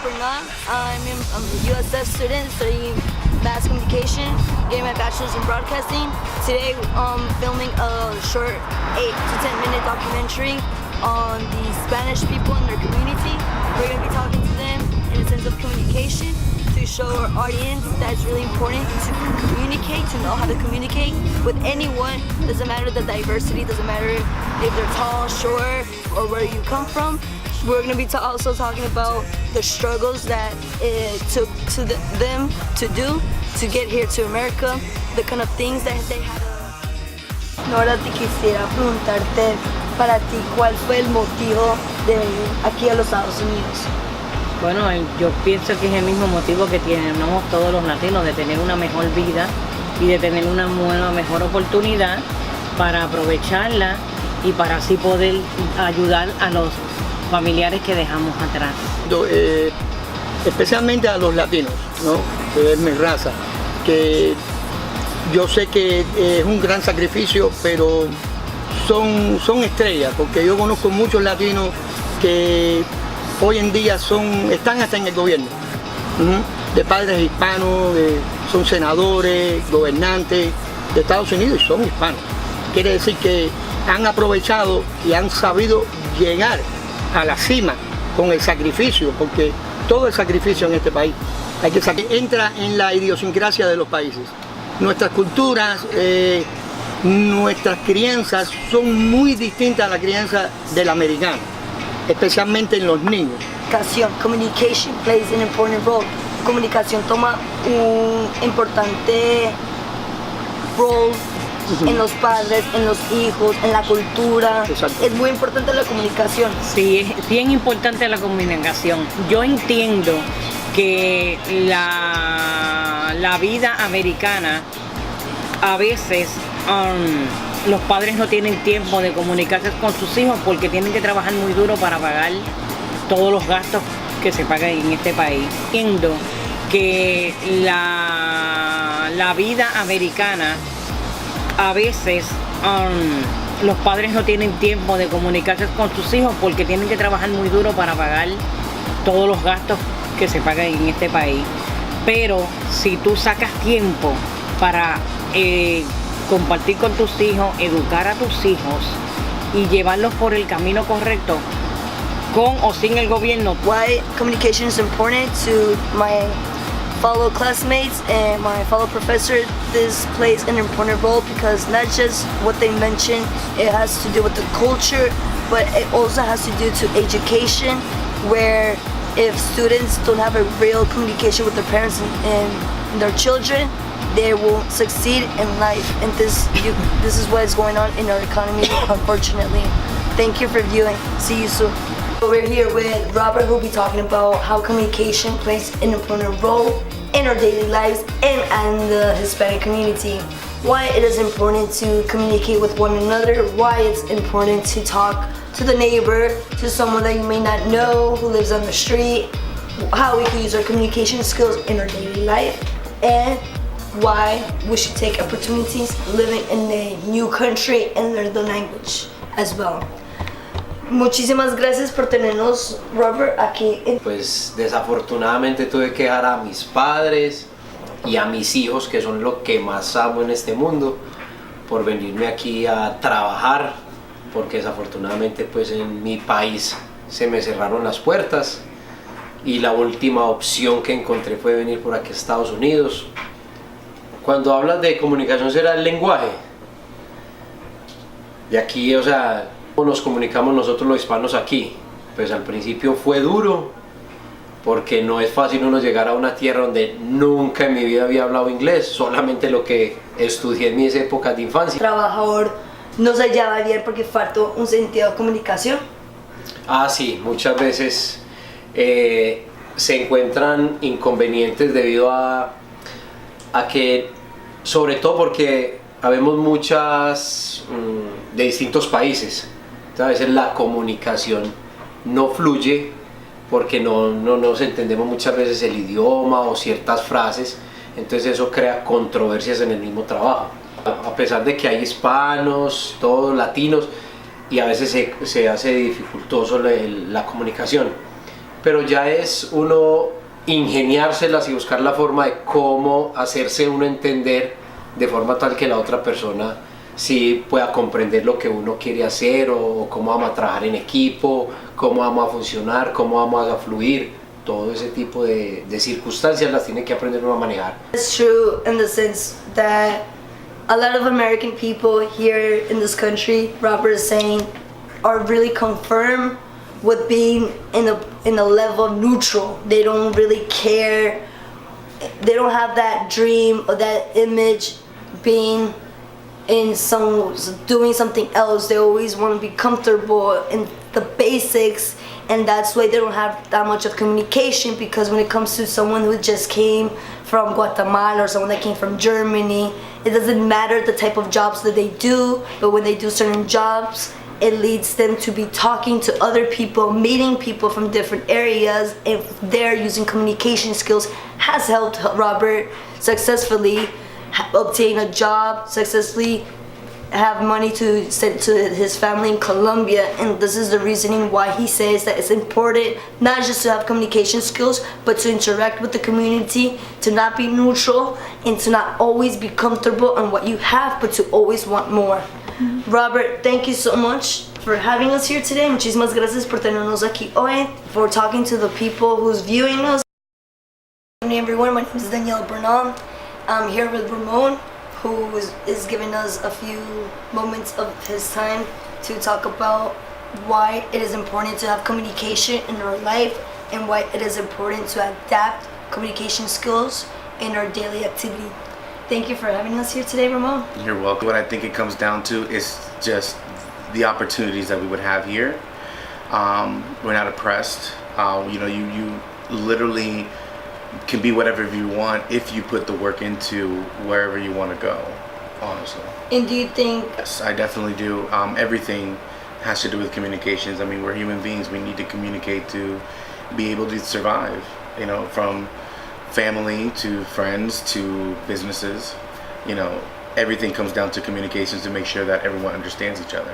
Bernard. I'm a USF student studying mass communication, getting my bachelor's in broadcasting. Today I'm filming a short 8 to 10 minute documentary on the Spanish people in their community. We're going to be talking to them in a sense of communication to show our audience that it's really important to communicate, to know how to communicate with anyone. Doesn't matter the diversity, doesn't matter if they're tall, short, or where you come from. We're going to be also talking about the struggles that it took them to do to get here to America, the kind of things that they had. Ahora te quisiera preguntarte para ti cuál fue el motivo de venir aquí a los Estados Unidos. Bueno, yo pienso que es el mismo motivo que tenemos todos los latinos, de tener una mejor vida y de tener una mejor oportunidad para aprovecharla y para así poder ayudar a los familiares que dejamos atrás. Especialmente a los latinos, ¿no? Que es mi raza, que yo sé que es un gran sacrificio, pero son estrellas, porque yo conozco muchos latinos que hoy en día están hasta en el gobierno, de padres hispanos, son senadores, gobernantes de Estados Unidos y son hispanos. Quiere decir que han aprovechado y han sabido llegar a la cima con el sacrificio, porque todo el sacrificio en este país entra en la idiosincrasia de los países. Nuestras culturas, nuestras crianzas son muy distintas a la crianza del americano, especialmente en los niños. Communication plays an important role. Comunicación toma un importante rol en los padres, en los hijos, en la cultura. Exacto. Es muy importante la comunicación. Sí, es bien importante la comunicación. Yo entiendo que la vida americana, a veces los padres no tienen tiempo de comunicarse con sus hijos porque tienen que trabajar muy duro para pagar todos los gastos que se pagan en este país. Entiendo que la vida americana, a veces los padres no tienen tiempo de comunicarse con sus hijos porque tienen que trabajar muy duro para pagar todos los gastos que se pagan en este país. Pero si tú sacas tiempo para compartir con tus hijos, educar a tus hijos y llevarlos por el camino correcto, con o sin el gobierno. Why communication is important to my fellow classmates and my fellow professors. This plays an important role because not just what they mentioned, it has to do with the culture, but it also has to do to education, where if students don't have a real communication with their parents and their children, they won't succeed in life. And this is what is going on in our economy, unfortunately. Thank you for viewing. See you soon. We're here with Robert, who will be talking about how communication plays an important role in our daily lives and the Hispanic community. Why it is important to communicate with one another, why it's important to talk to the neighbor, to someone that you may not know who lives on the street, how we can use our communication skills in our daily life, and why we should take opportunities living in a new country and learn the language as well. Muchísimas gracias por tenernos, Robert, aquí. Pues desafortunadamente tuve que dejar a mis padres y a mis hijos, que son lo que más amo en este mundo, por venirme aquí a trabajar, porque desafortunadamente pues en mi país se me cerraron las puertas y la última opción que encontré fue venir por aquí a Estados Unidos. Cuando hablas de comunicación, será el lenguaje. De aquí, o sea, ¿cómo nos comunicamos nosotros los hispanos aquí? Pues al principio fue duro, porque no es fácil uno llegar a una tierra donde nunca en mi vida había hablado inglés, solamente lo que estudié en mis épocas de infancia. Trabajador no se hallaba bien porque faltó un sentido de comunicación. Ah, sí, muchas veces se encuentran inconvenientes debido a que, sobre todo porque habemos muchas de distintos países, a veces la comunicación no fluye porque no nos entendemos muchas veces el idioma o ciertas frases, entonces eso crea controversias en el mismo trabajo. A pesar de que hay hispanos, todos latinos, y a veces se hace dificultoso la comunicación. pero ya es uno ingeniárselas y buscar la forma de cómo hacerse uno entender de forma tal que la otra persona sí pueda comprender lo que uno quiere hacer o cómo vamos a trabajar en equipo, cómo vamos a funcionar, cómo vamos a fluir. Todo ese tipo de circunstancias las tiene que aprender uno a manejar. It's true in the sense that a lot of American people here in this country, Robert is saying, are really confirmed with being in a level of neutral. They don't really care. They don't have that dream or that image being in doing something else. They always want to be comfortable in the basics, and that's why they don't have that much of communication, because when it comes to someone who just came from Guatemala or someone that came from Germany, it doesn't matter the type of jobs that they do, but when they do certain jobs, it leads them to be talking to other people, meeting people from different areas, and they're using communication skills has helped Robert successfully obtain a job, successfully have money to send to his family in Colombia. And this is the reasoning why he says that it's important not just to have communication skills, but to interact with the community, to not be neutral, and to not always be comfortable on what you have, but to always want more. Robert, thank you so much for having us here today. Muchísimas gracias por tenernos aquí hoy, for talking to the people who's viewing us. Good evening, everyone. My name is Daniela Bernal. I'm here with Ramon, who is giving us a few moments of his time to talk about why it is important to have communication in our life and why it is important to adapt communication skills in our daily activity. Thank you for having us here today, Ramon. You're welcome. What I think it comes down to is just the opportunities that we would have here. We're not oppressed. You literally can be whatever you want if you put the work into wherever you want to go, honestly. And do you think... Yes, I definitely do. Everything has to do with communications. I mean, we're human beings. We need to communicate to be able to survive, from family to friends to businesses. Everything comes down to communications to make sure that everyone understands each other.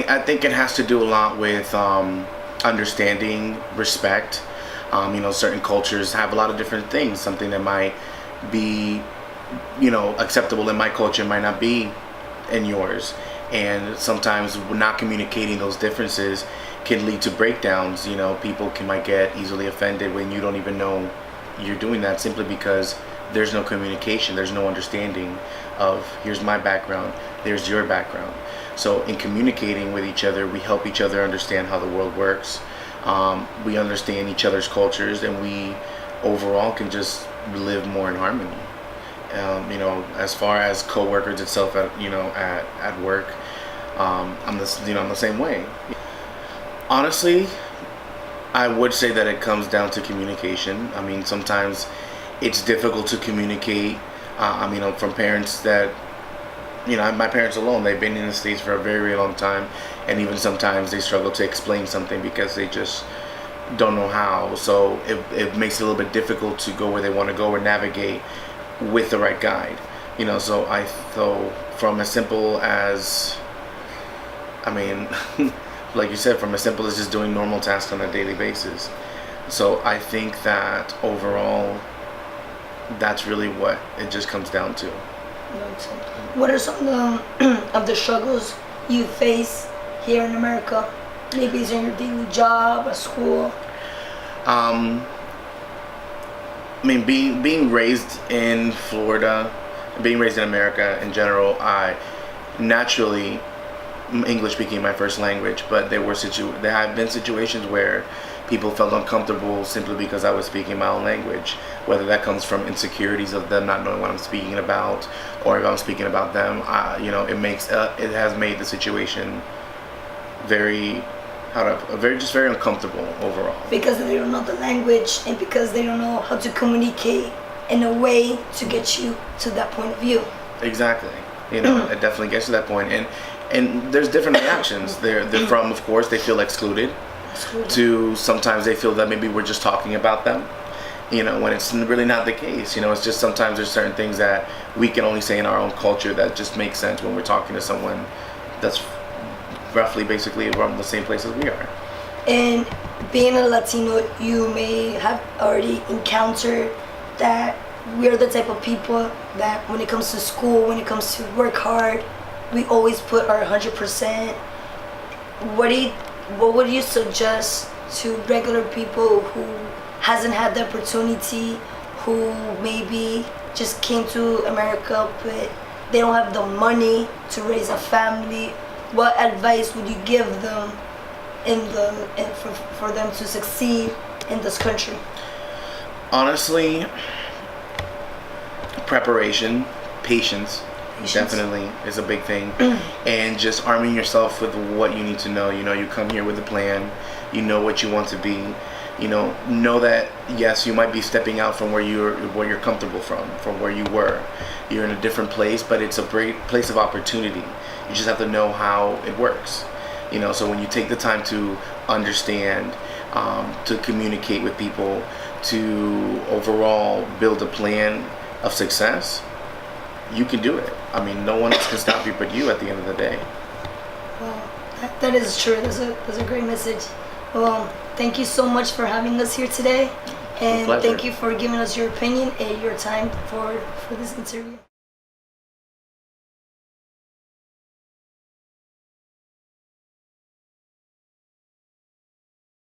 I think it has to do a lot with understanding, respect. Certain cultures have a lot of different things. Something that might be, acceptable in my culture might not be in yours. And sometimes not communicating those differences can lead to breakdowns. People might get easily offended when you don't even know you're doing that, simply because there's no communication, there's no understanding of, here's my background, there's your background. So in communicating with each other, we help each other understand how the world works. We understand each other's cultures, and we overall can just live more in harmony. As far as co-workers itself at work, I'm the same way. Honestly, I would say that it comes down to communication. I mean, sometimes it's difficult to communicate. From parents that, my parents alone, they've been in the States for a very, very long time, and even sometimes they struggle to explain something because they just don't know how. So it makes it a little bit difficult to go where they want to go or navigate with the right guide. So from as simple as, like you said, from as simple as just doing normal tasks on a daily basis. So I think that overall, that's really what it just comes down to. What are some of the struggles you face here in America? Maybe it's in your daily job, at school. Being raised in Florida, being raised in America in general, I naturally, English became my first language, but there have been situations where people felt uncomfortable simply because I was speaking my own language, whether that comes from insecurities of them not knowing what I'm speaking about, or if I'm speaking about them. It has made the situation very uncomfortable overall. Because they don't know the language, and because they don't know how to communicate in a way to get you to that point of view. Exactly. It definitely gets to that point, and there's different reactions. They're from, of course, they feel excluded. To sometimes they feel that maybe we're just talking about them, when it's really not the case. It's just sometimes there's certain things that we can only say in our own culture that just make sense when we're talking to someone that's roughly basically from the same place as we are. And being a Latino, you may have already encountered that we're the type of people that when it comes to school, when it comes to work hard, we always put our 100%. What would you suggest to regular people who hasn't had the opportunity, who maybe just came to America but they don't have the money to raise a family? What advice would you give them for them to succeed in this country? Honestly, preparation, patience. Definitely is a big thing. And just arming yourself with what you need to know. You know, you come here with a plan, you know what you want to be, know that yes, you might be stepping out from where you're comfortable from where you were. You're in a different place, but it's a great place of opportunity. You just have to know how it works. So when you take the time to understand, to communicate with people, to overall build a plan of success, you can do it. I mean, no one else can stop you but you at the end of the day. Well, that is true. That's a great message. Well, thank you so much for having us here today. And thank you for giving us your opinion and your time for this interview.